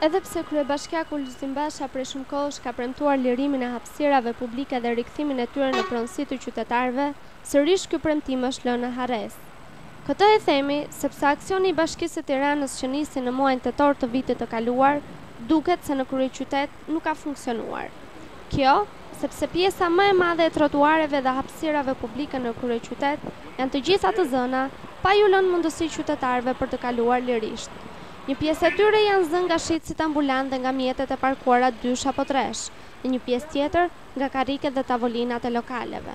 Edhe pse kryebashkiaku Lulzim Basha prej shumë kohësh ka premtuar lirimin e hapësirave publike dhe rikthimin e tyre në pronësi të qytetarëve, sërish ky premtim është lënë në harres. Këtë e themi sepse aksioni i Bashkisë së Tiranës që nisi në muajin tetor të vitit të kaluar, duket se në kryeqytet nuk ka funksionuar. Kjo, sepse pjesa më e madhe e trotuareve dhe hapësirave publike në kryeqytet janë të gjitha të zëna, pa ju lënë mundësi qytetarëve për të kaluar lirisht. Një pjesë e tyre janë zënë nga shitësit ambulant dhe nga mjetet e parkuara 2 apo 3, në një pjesë tjetër nga karriket dhe tavolinat e lokaleve.